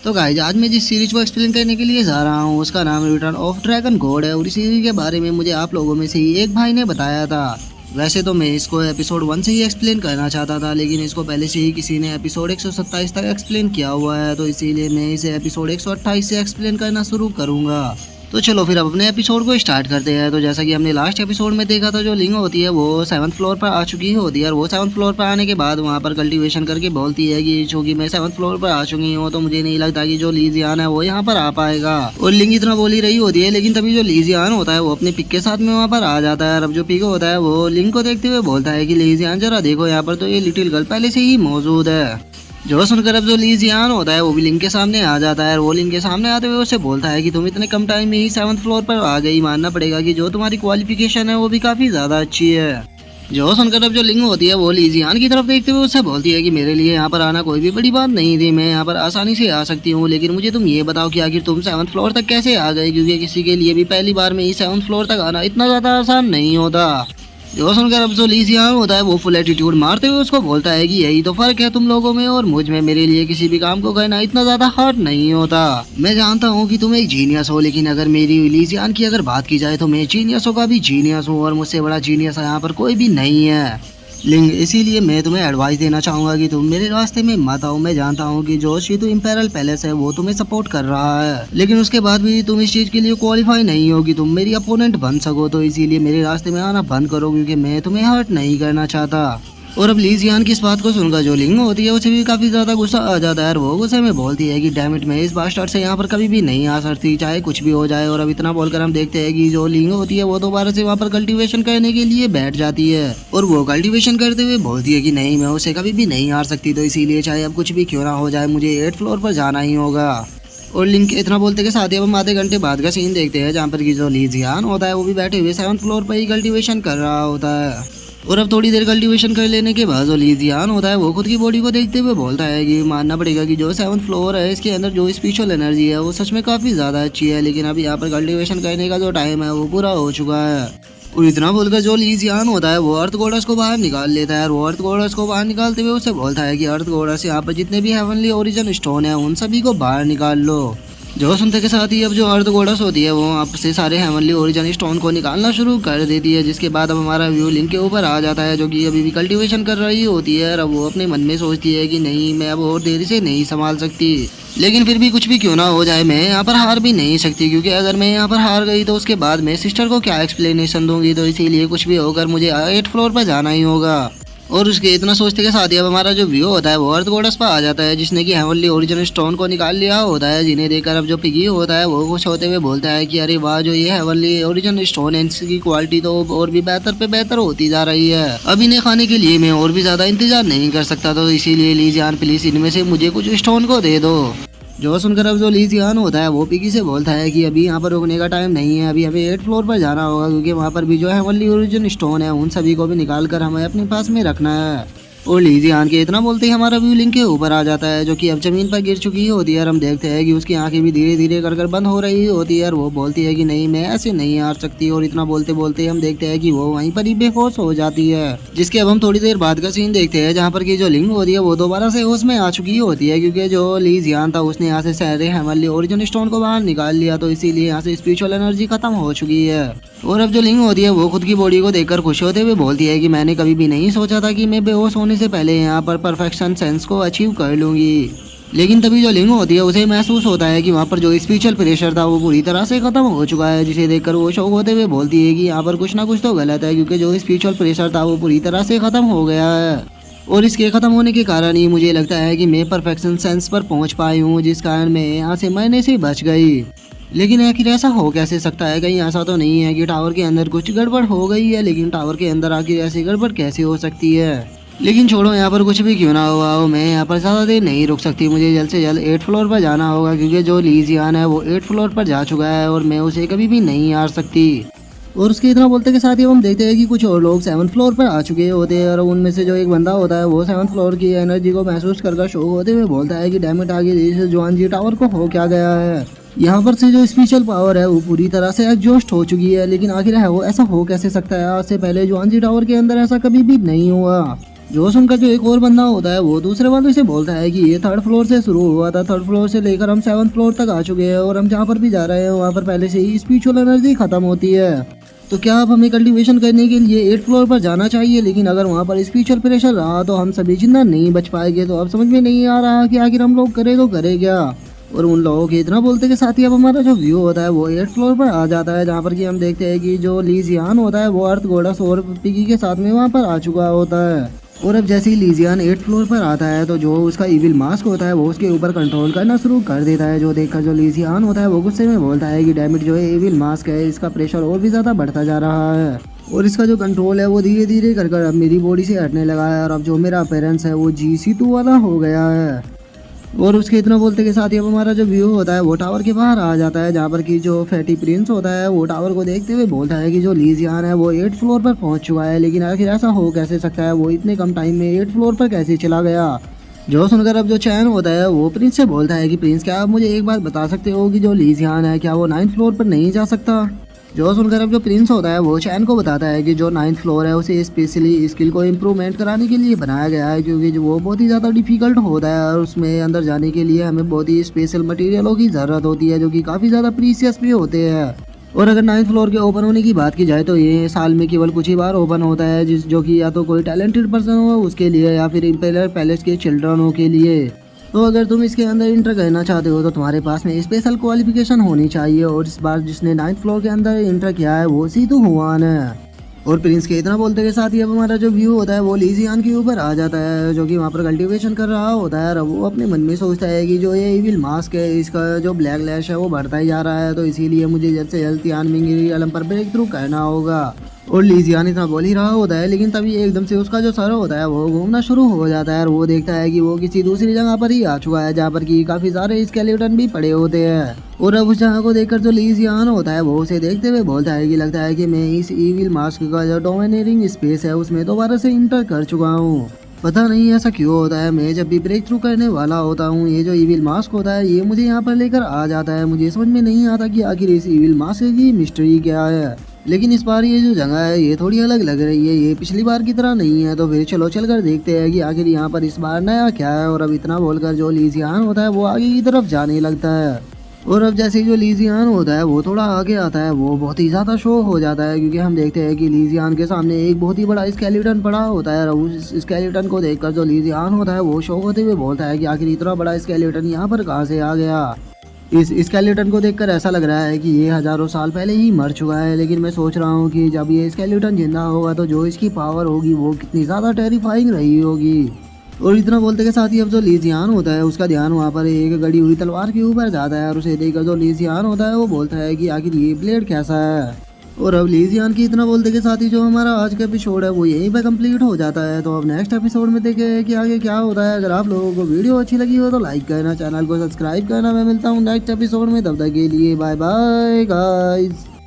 तो गाइज आज मैं जिस सीरीज को एक्सप्लेन करने के लिए जा रहा हूँ उसका नाम रिटर्न ऑफ ड्रैगन गॉड है और इस सीरीज के बारे में मुझे आप लोगों में से ही एक भाई ने बताया था। वैसे तो मैं इसको एपिसोड 1 से ही एक्सप्लेन करना चाहता था, लेकिन इसको पहले से ही किसी ने एपिसोड 127 तक एक्सप्लेन किया हुआ है, तो इसीलिए मैं इसे एपिसोड 128 से एक्सप्लेन करना शुरू करूँगा। तो चलो फिर अब अपने एपिसोड को स्टार्ट करते हैं। तो जैसा कि हमने लास्ट एपिसोड में देखा था, जो लिंग होती है वो 7th फ्लोर पर आ चुकी होती है और वो 7th फ्लोर पर आने के बाद वहाँ पर कल्टीवेशन करके बोलती है कि चूंकि मैं 7th फ्लोर पर आ चुकी हूँ तो मुझे नहीं लगता कि जो लीजियान है वो यहाँ पर आ पाएगा। और लिंग इतना बोल ही रही होती है, लेकिन तभी जो लीजियान होता है वो अपने पिक के साथ में वहाँ पर आ जाता है। अब जो पिक होता है वो लिंग को देखते हुए बोलता है कि लीजियान जरा देखो, यहाँ पर तो ये लिटिल गर्ल पहले से ही मौजूद है। जो सुनकर अब जो लीजियान होता है वो भी लिंग के सामने आ जाता है और वो लिंग के सामने आते हुए उसे बोलता है कि तुम इतने कम टाइम में ही 7th फ्लोर पर आ गई, मानना पड़ेगा कि जो तुम्हारी क्वालिफिकेशन है वो भी काफी ज्यादा अच्छी है। जो सुनकर अब जो लिंग होती है वो लीजियान की तरफ देखते हुए उससे बोलती है कि मेरे लिए यहाँ पर आना कोई भी बड़ी बात नहीं थी, मैं यहाँ पर आसानी से आ सकती हूँ, लेकिन मुझे तुम ये बताओ कि आखिर तुम 7th फ्लोर तक कैसे आ गए, क्योंकि किसी के लिए भी पहली बार में ही 7th फ्लोर तक आना इतना ज्यादा आसान नहीं होता। जो सुनकर अब जो लीजियान होता है वो फुल एटीट्यूड मारते हुए उसको बोलता है कि यही तो फर्क है तुम लोगों में और मुझ में, मेरे लिए किसी भी काम को करना इतना ज्यादा हार्ड नहीं होता। मैं जानता हूँ कि तुम एक जीनियस हो, लेकिन अगर मेरी लीजियान की अगर बात की जाए तो मैं जीनियसों का भी जीनियस हूँ और मुझसे बड़ा जीनियस यहाँ पर कोई भी नहीं है लिंग। इसीलिए मैं तुम्हें एडवाइस देना चाहूंगा कि तुम मेरे रास्ते में मत आओ। मैं जानता हूँ कि जो शीतु इंपेरियल पैलेस है वो तुम्हें सपोर्ट कर रहा है, लेकिन उसके बाद भी तुम इस चीज के लिए क्वालिफाई नहीं हो कि तुम मेरी अपोनेंट बन सको, तो इसीलिए मेरे रास्ते में आना बंद करो, क्योंकि मैं तुम्हें हर्ट नहीं करना चाहता। और अब लीजियान की इस बात को सुनकर जो लिंग होती है उसे भी काफी ज्यादा गुस्सा आ जाता है और वो गुस्से में बोलती है कि डैम इट, मैं इस बास्टर्ड से यहाँ पर कभी भी नहीं आ सकती, चाहे कुछ भी हो जाए। और अब इतना बोलकर हम देखते हैं कि जो लिंग होती है वो दोबारा से वहाँ पर कल्टीवेशन करने के लिए बैठ जाती है और वो कल्टीवेशन करते हुए बोलती है कि नहीं, मैं उसे कभी भी नहीं हार सकती, तो इसीलिए चाहे अब कुछ भी क्यों ना हो जाए मुझे 8th फ्लोर पर जाना ही होगा। और लिंक के इतना बोलते के साथ ही अब हम आधे घंटे बाद का सीन देखते हैं, जहाँ पर की जो लीजियान होता है वो भी बैठे हुए 7th फ्लोर पर ही कल्टीवेशन कर रहा होता है। और अब थोड़ी देर कल्टीवेशन कर लेने के बाद जो लीजियान होता है वो खुद की बॉडी को देखते हुए बोलता है कि मानना पड़ेगा कि जो 7th फ्लोर है इसके अंदर जो स्पिरिचुअल एनर्जी है वो सच में काफ़ी ज़्यादा अच्छी है, लेकिन अब यहाँ पर कल्टीवेशन करने का जो टाइम है वो पूरा हो चुका है। और इतना बोलकर जो लीजियान होता है वो अर्थ गॉडेस को बाहर निकाल लेता है और वो अर्थ गॉडेस को बाहर निकालते हुए उससे बोलता है कि अर्थ गॉडेस, यहाँ पर जितने भी हेवनली ओरिजिन स्टोन है उन सभी को बाहर निकाल लो। जो सुनते के साथ ही अब जो अर्थ गॉडेस होती है वो आपसे सारे हेवनली ओरिजिन स्टोन को निकालना शुरू कर देती है, जिसके बाद अब हमारा व्यू लिंक के ऊपर आ जाता है, जो कि अभी भी कल्टीवेशन कर रही होती है। और अब वो अपने मन में सोचती है कि नहीं, मैं अब और देर से नहीं संभाल सकती, लेकिन फिर भी कुछ भी क्यों ना हो जाए मैं यहाँ पर हार भी नहीं सकती, क्योंकि अगर मैं यहाँ पर हार गई तो उसके बाद मैं सिस्टर को क्या एक्सप्लेनेशन दूंगी, तो इसीलिए कुछ भी होकर मुझे 8th फ्लोर पर जाना ही होगा। और उसके इतना सोचते के साथ ही अब हमारा जो व्यू होता है वो अर्थ गॉडेस पर आ जाता है, जिसने कि हेवनली ओरिजिन स्टोन को निकाल लिया होता है, जिन्हें देखकर अब जो पिगी होता है वो खुश होते हुए बोलता है कि अरे वाह, जो ये हेवनली ओरिजिन स्टोन है इसकी क्वालिटी तो और भी बेहतर पे बेहतर होती जा रही है, अब इन्हें खाने के लिए मैं और भी ज्यादा इंतजार नहीं कर सकता, तो इसीलिए लीजियान प्लीज इनमें से मुझे कुछ स्टोन को दे दो। जो सुनकर अब जो लीजियान होता है वो पिगी से बोलता है कि अभी यहाँ पर रुकने का टाइम नहीं है, अभी हमें 8th फ्लोर पर जाना होगा, क्योंकि वहाँ पर भी जो हेवनली ओरिजिन स्टोन है उन सभी को भी निकाल कर हमें अपने पास में रखना है। और लीजियान के इतना बोलते ही हमारा व्यू लिंक के ऊपर आ जाता है, जो कि अब जमीन पर गिर चुकी होती है और हम देखते हैं कि उसकी आंखें भी धीरे धीरे कर बंद हो रही होती है और वो बोलती है कि नहीं, मैं ऐसे नहीं हार सकती। और इतना बोलते बोलते हम देखते हैं कि वो वहीं पर ही बेहोश हो जाती है, जिसके अब हम थोड़ी देर बाद का सीन देखते हैं, जहाँ पर की जो लिंग होती है वो दोबारा से होश में आ चुकी होती है, क्योंकि जो लीजियान था उसने यहाँ से सारे हेवनली ओरिजिन स्टोन को बाहर निकाल लिया, तो इसीलिए यहाँ से स्पिरिचुअल एनर्जी खत्म हो चुकी है। और अब जो लिंग होती है वो खुद की बॉडी को देखकर खुश होते हुए बोलती है कि मैंने कभी भी नहीं सोचा था कि मैं बेहोश होने से पहले यहाँ पर परफेक्शन सेंस को अचीव कर लूंगी, लेकिन तभी जो लिंग होती है उसे महसूस होता है कि वहाँ पर जो स्पिरिचुअल प्रेशर था वो पूरी तरह से खत्म हो चुका है, जिसे देखकर वो शौक होते हुए बोलती है कि यहाँ पर कुछ ना कुछ तो गलत है, क्योंकि जो स्पिरिचुअल प्रेशर था वो पूरी तरह से खत्म हो गया है। और इसके खत्म होने के कारण ही मुझे लगता है कि मैं परफेक्शन सेंस पर पहुंच पाई हूँ, जिस कारण मैं यहाँ से मरने से बच गई। लेकिन आखिर ऐसा हो कैसे सकता है, कहीं ऐसा तो नहीं है कि टावर के अंदर कुछ गड़बड़ हो गई है, लेकिन टावर के अंदर आखिर ऐसी गड़बड़ कैसे हो सकती है। लेकिन छोड़ो, यहाँ पर कुछ भी क्यों ना हुआ हो, मैं यहाँ पर ज़्यादा देर नहीं रुक सकती, मुझे जल्द से जल्द 8th फ्लोर पर जाना होगा, क्योंकि जो लीजियान है वो 8th फ्लोर पर जा चुका है और मैं उसे कभी भी नहीं हार सकती। और उसके इतना बोलते के साथ ही हम देखते हैं कि कुछ और लोग 7th फ्लोर पर आ चुके होते हैं और उनमें से जो एक बंदा होता है वो 7th फ्लोर की एनर्जी को महसूस कर शो होते हुए बोलता है कि डैमेट आगे इस जुआन जी टावर को हो क्या गया है, यहाँ पर से जो स्पेशल पावर है वो पूरी तरह से एग्जॉस्ट हो चुकी है, लेकिन आखिर है वो ऐसा हो कैसे सकता है, आज से पहले जुआन जी टावर के अंदर ऐसा कभी भी नहीं हुआ। जो सुनकर जो एक और बंदा होता है वो दूसरे वाले से बोलता है कि ये थर्ड फ्लोर से शुरू हुआ था, थर्ड फ्लोर से लेकर हम 7th फ्लोर तक आ चुके हैं और हम जहाँ पर भी जा रहे हैं वहाँ पर पहले से ही स्पिरिचुअल एनर्जी खत्म होती है। तो क्या अब हमें कल्टीवेशन करने के लिए 8th फ्लोर पर जाना चाहिए, लेकिन अगर वहाँ पर स्पिरिचुअल प्रेशर रहा तो हम सभी जिंदा नहीं बच पाएंगे। तो अब समझ में नहीं आ रहा कि आखिर हम लोग करें तो करें क्या। और उन लोगों के इतना बोलते के साथ ही अब हमारा जो व्यू होता है वो 8th फ्लोर पर आ जाता है, जहाँ पर कि हम देखते हैं कि जो लीजियान होता है वो अर्थ गोडस और पिगी के साथ में वहाँ पर आ चुका होता है। और अब जैसे ही लीजियान 8th फ्लोर पर आता है तो जो उसका इविल मास्क होता है वो उसके ऊपर कंट्रोल करना शुरू कर देता है, जो देखकर जो लीजियान होता है वो गुस्से में बोलता है कि डैमिट जो है इविल मास्क है इसका प्रेशर और भी ज़्यादा बढ़ता जा रहा है और इसका जो कंट्रोल है वो धीरे धीरे कर कर अब मेरी बॉडी से हटने लगा है और अब जो मेरा अपेरेंस है वो GC2 वाला हो गया है। और उसके इतना बोलते के साथ ही अब हमारा जो व्यू होता है वो टावर के बाहर आ जाता है, जहाँ पर कि जो फैटी प्रिंस होता है वो टावर को देखते हुए बोलता है कि जो लीजियान है वो 8th फ्लोर पर पहुंच चुका है, लेकिन आखिर ऐसा हो कैसे सकता है, वो इतने कम टाइम में 8th फ्लोर पर कैसे चला गया। जो सुनकर अब जो चैन होता है वो प्रिंस से बोलता है कि प्रिंस क्या आप मुझे एक बात बता सकते हो कि जो लीजियान है क्या वो 9th फ्लोर पर नहीं जा सकता। जो सुनकर अब जो प्रिंस होता है वो चैन को बताता है कि जो 9th फ्लोर है उसे स्पेशली स्किल को इम्प्रूवमेंट कराने के लिए बनाया गया है, क्योंकि जो वो बहुत ही ज़्यादा डिफिकल्ट होता है और उसमें अंदर जाने के लिए हमें बहुत ही स्पेशल मटेरियलों की ज़रूरत होती है जो कि काफ़ी ज़्यादा प्रीसियस भी होते हैं। और अगर 9th फ्लोर के ओपन होने की बात की जाए तो ये साल में केवल कुछ ही बार ओपन होता है, जिस जो कि या तो कोई टैलेंटेड पर्सन हो उसके लिए या फिर इम्पेरियल पैलेस के चिल्ड्रनों के लिए। तो अगर तुम इसके अंदर इंटर करना चाहते हो तो तुम्हारे पास में स्पेशल क्वालिफिकेशन होनी चाहिए और इस बार जिसने 9th फ्लोर के अंदर इंटर किया है वो सीधू हुआन है। और प्रिंस के इतना बोलते के साथ ही अब हमारा जो व्यू होता है वो लीजियान के ऊपर आ जाता है, जो कि वहाँ पर कल्टीवेशन कर रहा होता है और वो अपने मन में सोचता है कि जो ये इविल मास्क है इसका जो ब्लैक लैश है वो बढ़ता ही जा रहा है, तो इसीलिए मुझे जल्द से जल्द तियानमिंग रियलम पर ब्रेक थ्रू करना होगा। और लीजियान इतना बोल ही रहा होता है, लेकिन तभी एकदम से उसका जो सर होता है वो घूमना शुरू हो जाता है और वो देखता है कि वो किसी दूसरी जगह पर ही आ चुका है, जहाँ पर कि काफी सारे स्केलेटन भी पड़े होते हैं। और अब उस जगह को देखकर जो लीजियान होता है वो उसे देखते हुए बोलता है कि लगता है कि मैं इस इविल मास्क का जो डोमिनेटिंग स्पेस है उसमें दोबारा से इंटर कर चुका हूँ। पता नहीं ऐसा क्यों होता है, मैं जब भी ब्रेक थ्रू करने वाला होता हूँ ये जो इविल मास्क होता है ये मुझे यहाँ पर लेकर आ जाता है। मुझे समझ में नहीं आता कि आखिर इस इविल मास्क की मिस्ट्री क्या है, लेकिन इस बार ये जो जगह है ये थोड़ी अलग लग रही है, ये पिछली बार की तरह नहीं है। तो फिर चलो चलकर देखते हैं कि आखिर यहाँ पर इस बार नया क्या है। और अब इतना बोलकर जो लीजियान होता है वो आगे की तरफ जाने लगता है। और अब जैसे ही जो लीजियान होता है वो थोड़ा आगे आता है वो बहुत ही ज़्यादा शो हो जाता है, क्योंकि हम देखते हैं कि लीजियान के सामने एक बहुत ही बड़ा स्केलेटन पड़ा होता है और उस स्केलेटन को देखकर जो लीजियान होता है वो शौक होते हुए बोलता है कि आखिर इतना बड़ा स्केलेटन यहाँ पर कहाँ से आ गया। इस स्केलेटन को देखकर ऐसा लग रहा है कि ये हजारों साल पहले ही मर चुका है, लेकिन मैं सोच रहा हूँ कि जब ये स्केलेटन जिंदा होगा तो जो इसकी पावर होगी वो कितनी ज़्यादा टेरिफाइंग रही होगी। और इतना बोलते के साथ ही अब जो लीजियान होता है उसका ध्यान वहाँ पर एक गड़ी हुई तलवार के ऊपर जाता है और उसे देखकर जो लीजियान होता है वो बोलता है कि आखिर ये ब्लेड कैसा है। और अब लीजियान की इतना बोलते के साथ ही जो हमारा आज का एपिसोड है वो यहीं पे कंप्लीट हो जाता है। तो अब नेक्स्ट एपिसोड में देखें कि आगे क्या होता है। अगर आप लोगों को वीडियो अच्छी लगी हो तो लाइक करना, चैनल को सब्सक्राइब करना। मैं मिलता हूँ नेक्स्ट एपिसोड में, तब तक के लिए बाय बाय गाइस।